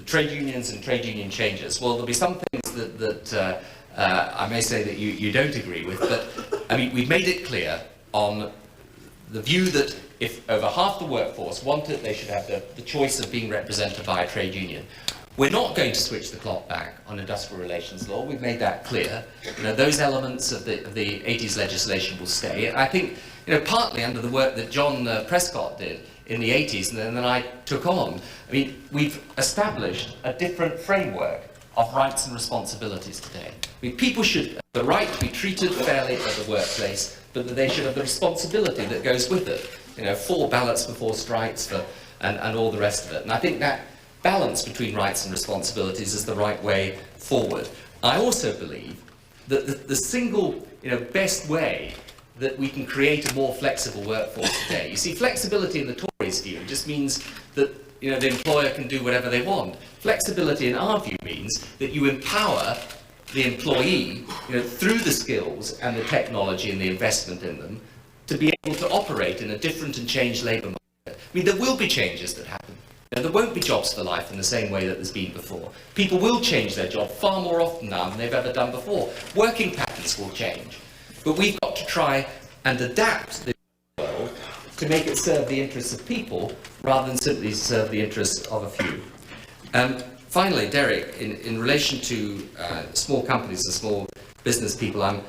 trade unions and trade union changes. Well, there'll be some things that I may say that you don't agree with, but I mean, we've made it clear on the view that if over half the workforce want it, they should have the choice of being represented by a trade union. We're not going to switch the clock back on industrial relations law. We've made that clear. You know, those elements of the 80s legislation will stay. And I think, you know, partly under the work that John Prescott did in the 80s and then I took on, I mean, we've established a different framework of rights and responsibilities today. I mean, people should have the right to be treated fairly at the workplace, but that they should have the responsibility that goes with it. You know, 4 ballots before strikes and all the rest of it. And I think that balance between rights and responsibilities is the right way forward. I also believe that the single, you know, best way that we can create a more flexible workforce today. You see, flexibility in the Tories' view just means that, you know, the employer can do whatever they want. Flexibility in our view means that you empower the employee, you know, through the skills and the technology and the investment in them, to be able to operate in a different and changed labour market. I mean, there will be changes that happen. You know, there won't be jobs for life in the same way that there's been before. People will change their job far more often now than they've ever done before. Working patterns will change. But we've got to try and adapt the world to make it serve the interests of people rather than simply serve the interests of a few. Finally, Derek, in relation to small companies and small business people, I'm,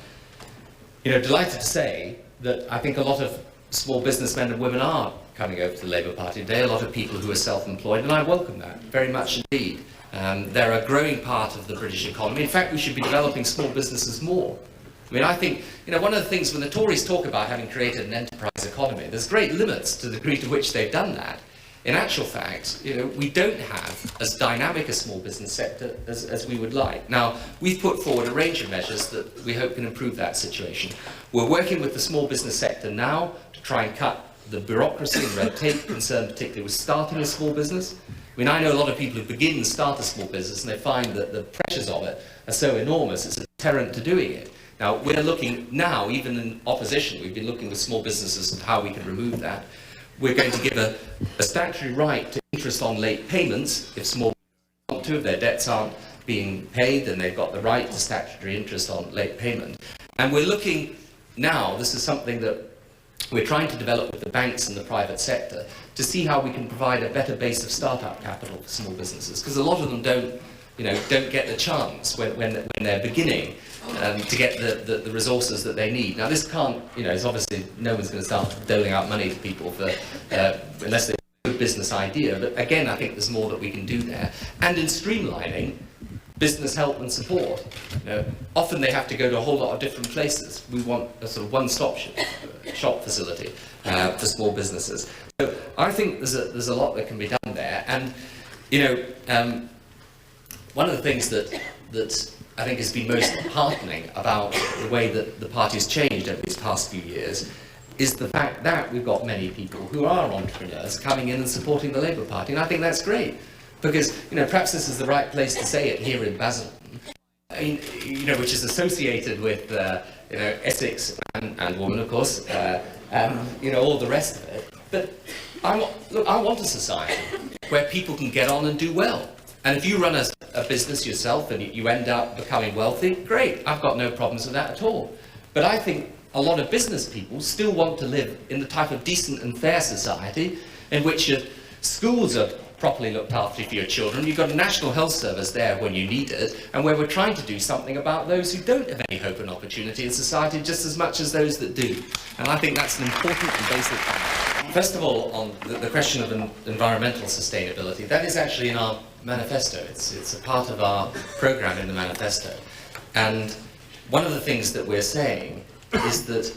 you know, delighted to say that I think a lot of small businessmen and women are coming over to the Labour Party today, a lot of people who are self-employed, and I welcome that very much indeed. They're a growing part of the British economy. In fact, we should be developing small businesses more. I mean, I think, you know, one of the things when the Tories talk about having created an enterprise economy, there's great limits to the degree to which they've done that. In actual fact, you know, we don't have as dynamic a small business sector as we would like. Now, we've put forward a range of measures that we hope can improve that situation. We're working with the small business sector now to try and cut the bureaucracy and red tape concerned particularly with starting a small business. I mean, I know a lot of people who begin and start a small business and they find that the pressures of it are so enormous, it's a deterrent to doing it. Now, we're looking now, even in opposition, we've been looking with small businesses at how we can remove that. We're going to give a statutory right to interest on late payments if small businesses want to. If their debts aren't being paid, then they've got the right to statutory interest on late payment. And we're looking now, this is something that we're trying to develop with the banks and the private sector to see how we can provide a better base of start-up capital for small businesses, because a lot of them don't get the chance when they're beginning to get the resources that they need. Now, this can't, you know, it's obviously no one's going to start doling out money to people for unless they have a good business idea. But again, I think there's more that we can do there. And in streamlining business help and support, you know, often they have to go to a whole lot of different places. We want a sort of one-stop shop facility for small businesses. So I think there's a lot that can be done there. And you know, one of the things that I think has been most heartening about the way that the party's changed over these past few years is the fact that we've got many people who are entrepreneurs coming in and supporting the Labour Party, and I think that's great. Because, you know, perhaps this is the right place to say it here in Basildon, I mean, you know, which is associated with, you know, Essex and woman, of course, and, you know, all the rest of it. But I want a society where people can get on and do well. And if you run a business yourself and you end up becoming wealthy, great, I've got no problems with that at all. But I think a lot of business people still want to live in the type of decent and fair society in which your schools are properly looked after for your children, you've got a national health service there when you need it, and where we're trying to do something about those who don't have any hope and opportunity in society just as much as those that do. And I think that's an important and basic thing. First of all, on the question of environmental sustainability, that is actually in our manifesto. It's a part of our programme in the manifesto. And one of the things that we're saying is that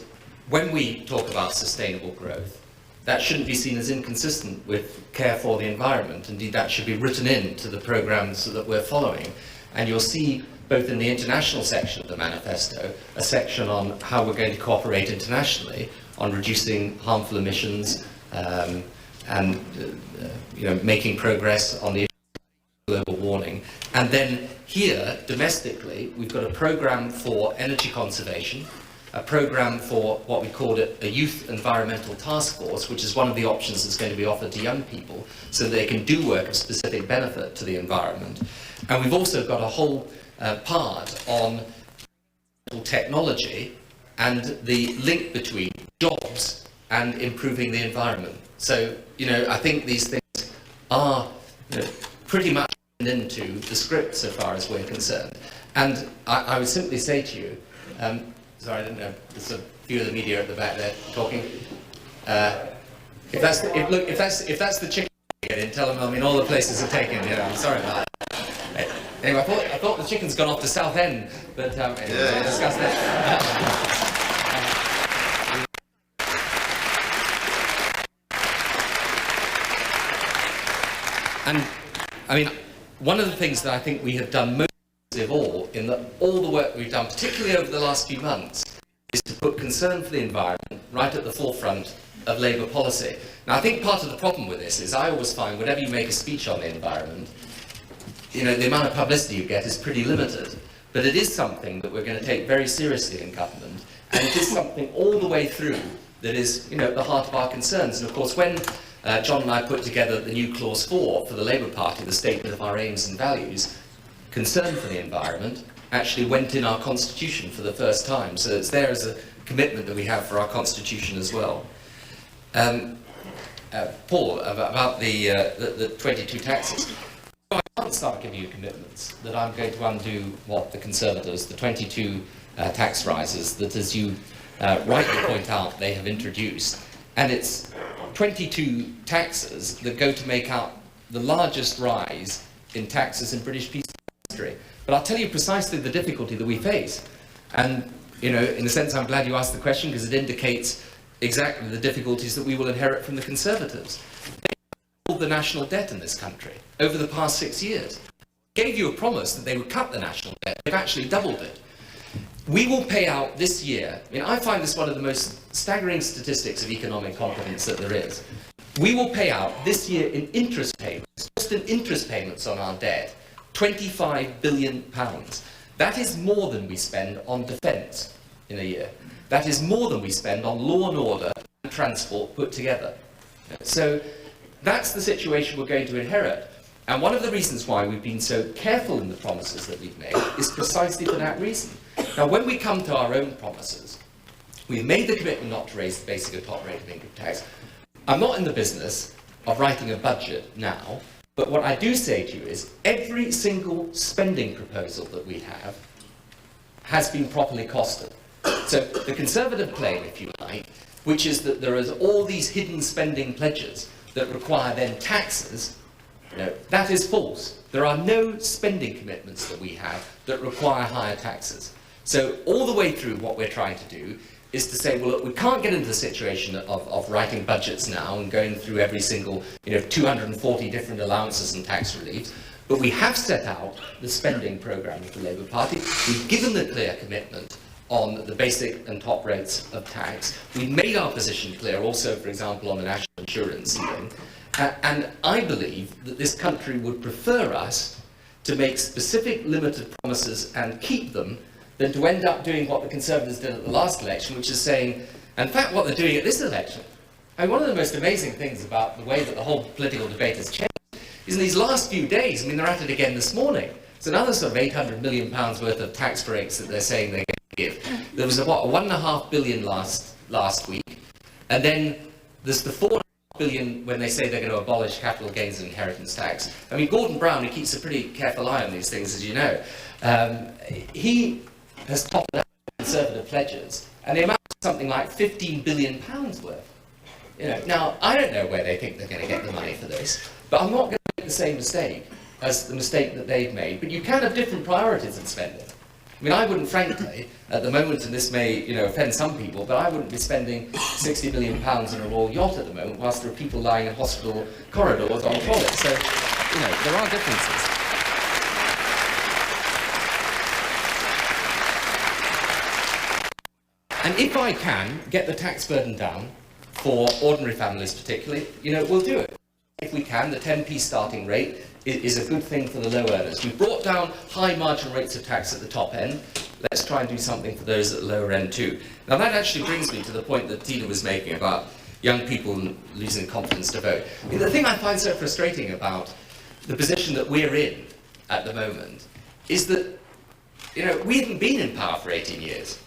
when we talk about sustainable growth, that shouldn't be seen as inconsistent with care for the environment. Indeed, that should be written into the programmes that we're following. And you'll see, both in the international section of the manifesto, a section on how we're going to cooperate internationally on reducing harmful emissions and you know, making progress on the issue of global warming. And then here, domestically, we've got a programme for energy conservation, a programme for what we called a youth environmental task force, which is one of the options that's going to be offered to young people so that they can do work of specific benefit to the environment. And we've also got a whole part on technology and the link between jobs and improving the environment. So, I think these things are pretty much into the script so far as we're concerned. And I would simply say to you, sorry, I don't know, there's a few of the media at the back there talking. If that's the chicken in, tell them, all the places are taken, I'm sorry about that. Anyway, I thought the chicken's gone off to Southend, but anyway, we'll discuss that. And, one of the things that I think we have done most of all, in all the work we've done, particularly over the last few months, is to put concern for the environment right at the forefront of Labour policy. Now, I think part of the problem with this is I always find whenever you make a speech on the environment, the amount of publicity you get is pretty limited. But it is something that we're going to take very seriously in government, and it is something all the way through that is, at the heart of our concerns. And of course, when John and I put together the new Clause 4 for the Labour Party, the statement of our aims and values, concern for the environment actually went in our constitution for the first time. So it's there as a commitment that we have for our constitution as well. Paul, about the 22 taxes. I can't start giving you commitments that I'm going to undo what the Conservatives, the 22 tax rises that, as you rightly point out, they have introduced. And it's 22 taxes that go to make out the largest rise in taxes in British peace history. But I'll tell you precisely the difficulty that we face. And, in a sense, I'm glad you asked the question because it indicates exactly the difficulties that we will inherit from the Conservatives. They doubled the national debt in this country over the past 6 years. They gave you a promise that they would cut the national debt. They've actually doubled it. We will pay out this year, I find this one of the most staggering statistics of economic competence that there is. We will pay out this year in interest payments, just in interest payments on our debt, £25 billion. That is more than we spend on defence in a year. That is more than we spend on law and order and transport put together. So that's the situation we're going to inherit. And one of the reasons why we've been so careful in the promises that we've made is precisely for that reason. Now, when we come to our own promises, we've made the commitment not to raise the basic and top rate of income tax. I'm not in the business of writing a budget now, but what I do say to you is every single spending proposal that we have has been properly costed. So the Conservative claim, if you like, which is that there is all these hidden spending pledges that require then taxes, that is false. There are no spending commitments that we have that require higher taxes. So all the way through what we're trying to do is to say, well, look, we can't get into the situation of writing budgets now and going through every single, 240 different allowances and tax reliefs, but we have set out the spending programme of the Labour Party. We've given the clear commitment on the basic and top rates of tax. We've made our position clear also, for example, on the national insurance scheme. And I believe that this country would prefer us to make specific limited promises and keep them than to end up doing what the Conservatives did at the last election, which is saying, in fact, what they're doing at this election. One of the most amazing things about the way that the whole political debate has changed is in these last few days, they're at it again this morning. It's another sort of £800 million worth of tax breaks that they're saying they're going to give. There was a £1.5 billion last week, and then there's the £4.5 billion when they say they're going to abolish capital gains and inheritance tax. Gordon Brown, who keeps a pretty careful eye on these things, as you know, he has topped up Conservative pledges, and they amount to something like £15 billion worth. Now, I don't know where they think they're going to get the money for this, but I'm not going to make the same mistake as the mistake that they've made. But you can have different priorities in spending. I wouldn't, frankly, at the moment, and this may, offend some people, but I wouldn't be spending £60 million in a royal yacht at the moment, whilst there are people lying in hospital corridors on toilets. So, there are differences. And if I can get the tax burden down, for ordinary families particularly, we'll do it. If we can, the 10p starting rate is a good thing for the low earners. We've brought down high marginal rates of tax at the top end. let's try and do something for those at the lower end too. Now that actually brings me to the point that Tina was making about young people losing confidence to vote. I mean, the thing I find so frustrating about the position that we're in at the moment is that, you know, we haven't been in power for 18 years.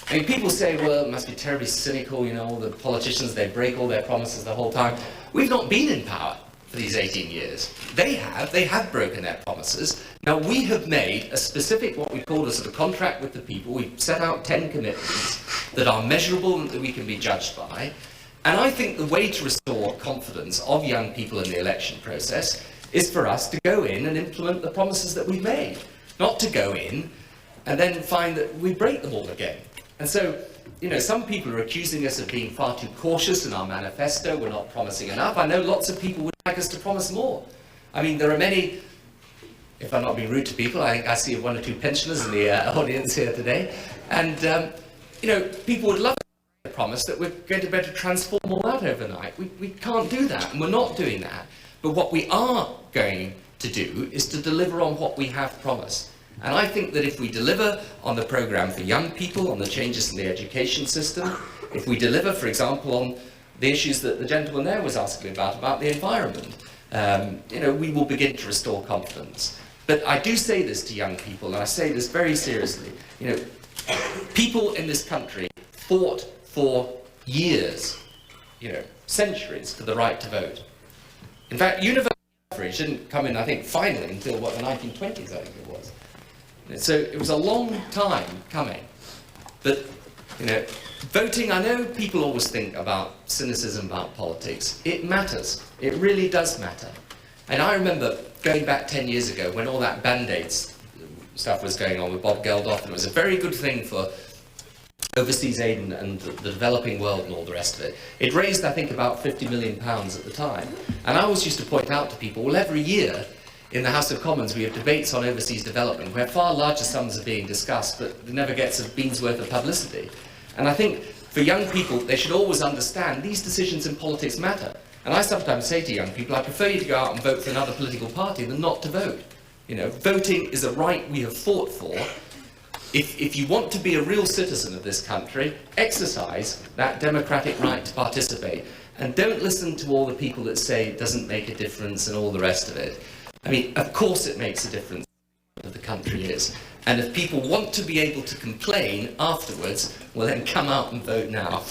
I mean, people say, well, it must be terribly cynical, you know, all the politicians, they break all their promises the whole time. We've not been in power for these 18 years. They have broken their promises. Now, we have made a specific, what we call a sort of contract with the people. We've set out 10 commitments that are measurable and that we can be judged by. And I think the way to restore confidence of young people in the election process is for us to go in and implement the promises that we've made, not to go in and then find that we break them all again. And so, you know, some people are accusing us of being far too cautious in our manifesto, we're not promising enough. I know lots of people would like us to promise more. I mean, there are many, if I'm not being rude to people, I see one or two pensioners in the audience here today, and, you know, people would love to promise that we're going to be able to transform all that overnight. We can't do that, and we're not doing that. But what we are going to do is to deliver on what we have promised. And I think that if we deliver on the programme for young people, on the changes in the education system, if we deliver, for example, on the issues that the gentleman there was asking about the environment, you know, we will begin to restore confidence. But I do say this to young people, and I say this very seriously. You know, people in this country fought for years, you know, centuries, for the right to vote. In fact, universal suffrage didn't come in, I think, finally until, what, the 1920s, I think it was. So it was a long time coming. But, you know, voting, I know people always think about cynicism about politics. It matters. It really does matter. And I remember going back 10 years ago when all that Band-Aids stuff was going on with Bob Geldof, and it was a very good thing for overseas aid and the developing world and all the rest of it. It raised, I think, about £50 million at the time. And I always used to point out to people, well, every year in the House of Commons we have debates on overseas development where far larger sums are being discussed, but it never gets a bean's worth of publicity. And I think for young people, they should always understand these decisions in politics matter. And I sometimes say to young people, I prefer you to go out and vote for another political party than not to vote. You know, voting is a right we have fought for. If you want to be a real citizen of this country, exercise that democratic right to participate. And don't listen to all the people that say it doesn't make a difference and all the rest of it. I mean, of course it makes a difference what the country is. And if people want to be able to complain afterwards, well then come out and vote now.